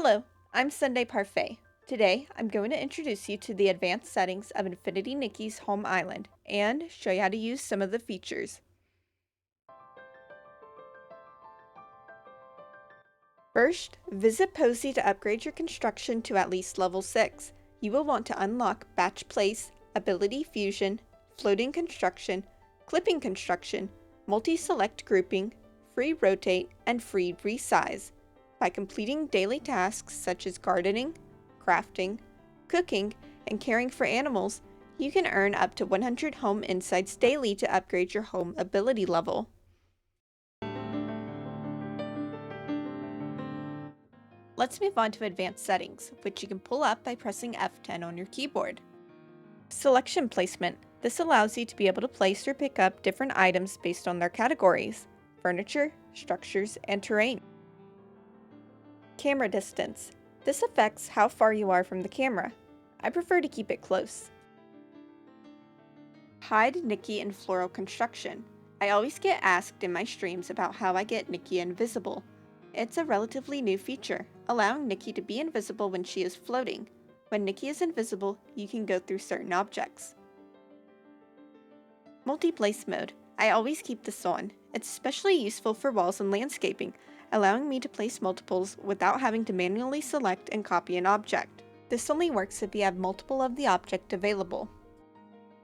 Hello, I'm Sunday Parfait. Today, I'm going to introduce you to the advanced settings of Infinity Nikki's home island and show you how to use some of the features. First, visit Posey to upgrade your construction to at least level 6. You will want to unlock Batch Place, Ability Fusion, Floating Construction, Clipping Construction, Multi-Select Grouping, Free Rotate, and Free Resize. By completing daily tasks such as gardening, crafting, cooking, and caring for animals, you can earn up to 100 home insights daily to upgrade your home ability level. Let's move on to advanced settings, which you can pull up by pressing F10 on your keyboard. Selection placement. This allows you to be able to place or pick up different items based on their categories: furniture, structures, and terrain. Camera distance. This affects how far you are from the camera. I prefer to keep it close. Hide Nikki in floral construction. I always get asked in my streams about how I get Nikki invisible. It's a relatively new feature, allowing Nikki to be invisible when she is floating. When Nikki is invisible, you can go through certain objects. Multi-place mode. I always keep this on. It's especially useful for walls and landscaping, allowing me to place multiples without having to manually select and copy an object. This only works if you have multiple of the object available.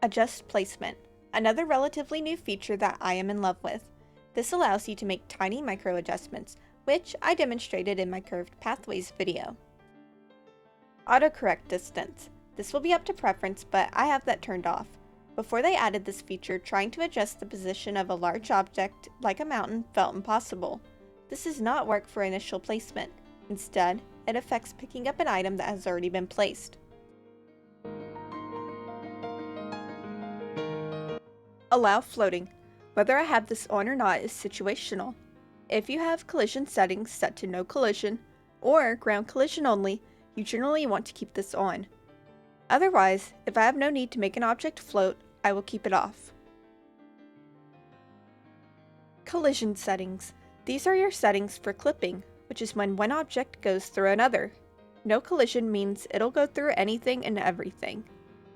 Adjust placement. Another relatively new feature that I am in love with. This allows you to make tiny micro adjustments, which I demonstrated in my curved pathways video. Autocorrect distance. This will be up to preference, but I have that turned off. Before they added this feature, trying to adjust the position of a large object like a mountain felt impossible. This does not work for initial placement. Instead, it affects picking up an item that has already been placed. Allow floating. Whether I have this on or not is situational. If you have collision settings set to no collision, or ground collision only, you generally want to keep this on. Otherwise, if I have no need to make an object float, I will keep it off. Collision settings. These are your settings for clipping, which is when one object goes through another. No collision means it'll go through anything and everything.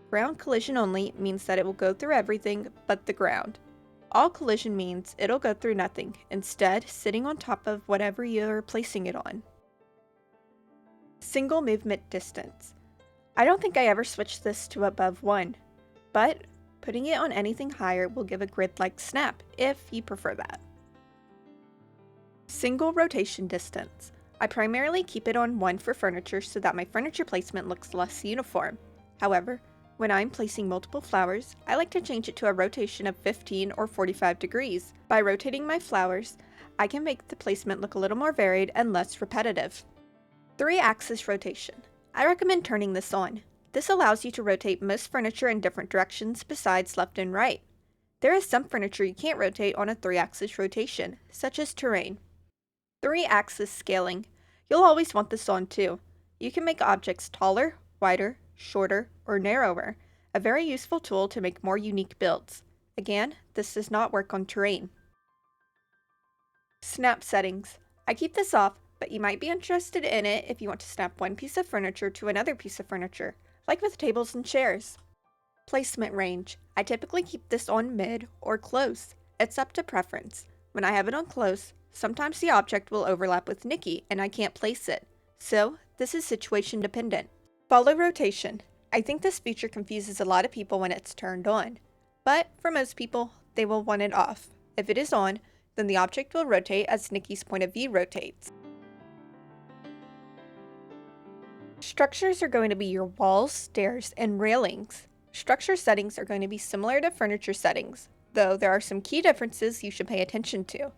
Ground collision only means that it will go through everything but the ground. All collision means it'll go through nothing, instead sitting on top of whatever you're placing it on. Single movement distance. I don't think I ever switched this to above 1, but putting it on anything higher will give a grid-like snap, if you prefer that. Single rotation distance. I primarily keep it on 1 for furniture so that my furniture placement looks less uniform. However, when I'm placing multiple flowers, I like to change it to a rotation of 15 or 45 degrees. By rotating my flowers, I can make the placement look a little more varied and less repetitive. 3-axis rotation. I recommend turning this on. This allows you to rotate most furniture in different directions besides left and right. There is some furniture you can't rotate on a 3-axis rotation, such as terrain. 3-axis scaling. You'll always want this on too. You can make objects taller, wider, shorter, or narrower, a very useful tool to make more unique builds. Again, this does not work on terrain. Snap settings. I keep this off, but you might be interested in it if you want to snap one piece of furniture to another piece of furniture, like with tables and chairs. Placement range. I typically keep this on mid or close. It's up to preference. When I have it on close, sometimes the object will overlap with Nikki and I can't place it, so this is situation dependent. Follow rotation. I think this feature confuses a lot of people when it's turned on, but for most people, they will want it off. If it is on, then the object will rotate as Nikki's point of view rotates. Structures are going to be your walls, stairs, and railings. Structure settings are going to be similar to furniture settings, though there are some key differences you should pay attention to.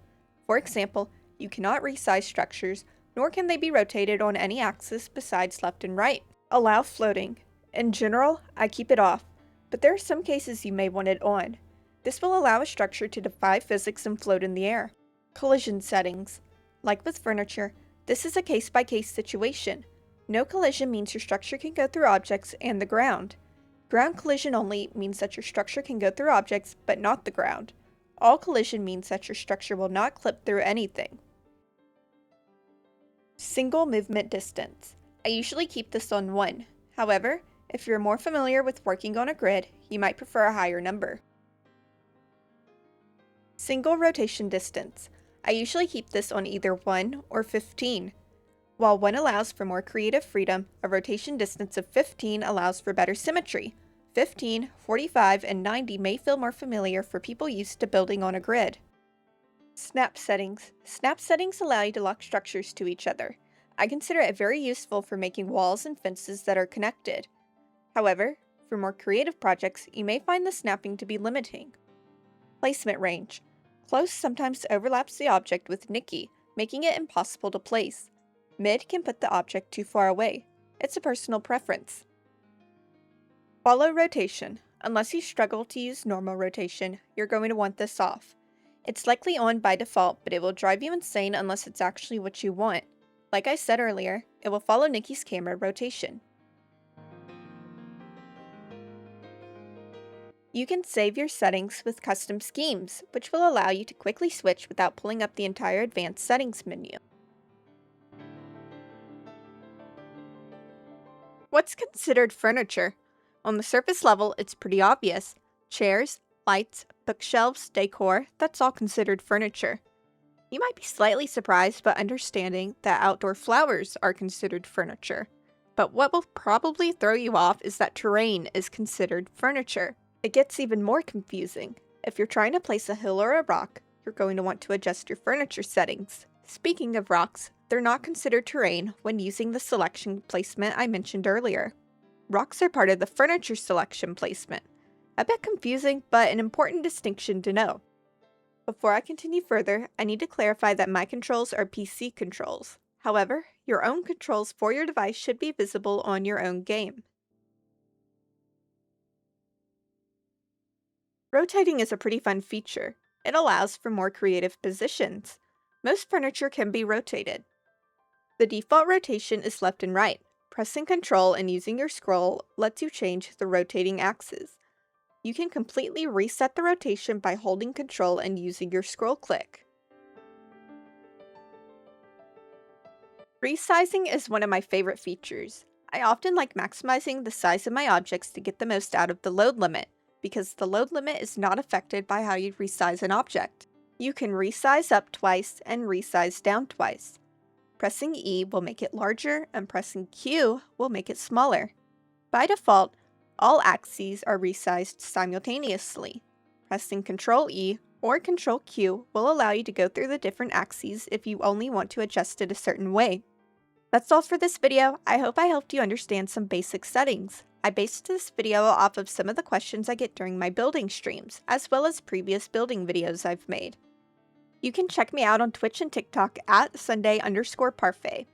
For example, you cannot resize structures, nor can they be rotated on any axis besides left and right. Allow floating. In general, I keep it off, but there are some cases you may want it on. This will allow a structure to defy physics and float in the air. Collision settings. Like with furniture, this is a case-by-case situation. No collision means your structure can go through objects and the ground. Ground collision only means that your structure can go through objects, but not the ground. All collision means that your structure will not clip through anything. Single movement distance. I usually keep this on 1. However, if you're more familiar with working on a grid, you might prefer a higher number. Single rotation distance. I usually keep this on either 1 or 15. While 1 allows for more creative freedom, a rotation distance of 15 allows for better symmetry. 15, 45, and 90 may feel more familiar for people used to building on a grid. Snap settings. Snap settings allow you to lock structures to each other. I consider it very useful for making walls and fences that are connected. However, for more creative projects, you may find the snapping to be limiting. Placement range. Close sometimes overlaps the object with Nikki, making it impossible to place. Mid can put the object too far away. It's a personal preference. Follow rotation. Unless you struggle to use normal rotation, you're going to want this off. It's likely on by default, but it will drive you insane unless it's actually what you want. Like I said earlier, it will follow Nikki's camera rotation. You can save your settings with custom schemes, which will allow you to quickly switch without pulling up the entire advanced settings menu. What's considered furniture? On the surface level, it's pretty obvious. Chairs, lights, bookshelves, decor, that's all considered furniture. You might be slightly surprised by understanding that outdoor flowers are considered furniture. But what will probably throw you off is that terrain is considered furniture. It gets even more confusing. If you're trying to place a hill or a rock, you're going to want to adjust your furniture settings. Speaking of rocks, they're not considered terrain when using the selection placement I mentioned earlier. Rocks are part of the furniture selection placement. A bit confusing, but an important distinction to know. Before I continue further, I need to clarify that my controls are PC controls. However, your own controls for your device should be visible on your own game. Rotating is a pretty fun feature. It allows for more creative positions. Most furniture can be rotated. The default rotation is left and right. Pressing Ctrl and using your scroll lets you change the rotating axis. You can completely reset the rotation by holding Ctrl and using your scroll click. Resizing is one of my favorite features. I often like maximizing the size of my objects to get the most out of the load limit, because the load limit is not affected by how you resize an object. You can resize up twice and resize down twice. Pressing E will make it larger, and pressing Q will make it smaller. By default, all axes are resized simultaneously. Pressing Ctrl E or Ctrl Q will allow you to go through the different axes if you only want to adjust it a certain way. That's all for this video. I hope I helped you understand some basic settings. I based this video off of some of the questions I get during my building streams, as well as previous building videos I've made. You can check me out on Twitch and TikTok at Sunday_Parfait.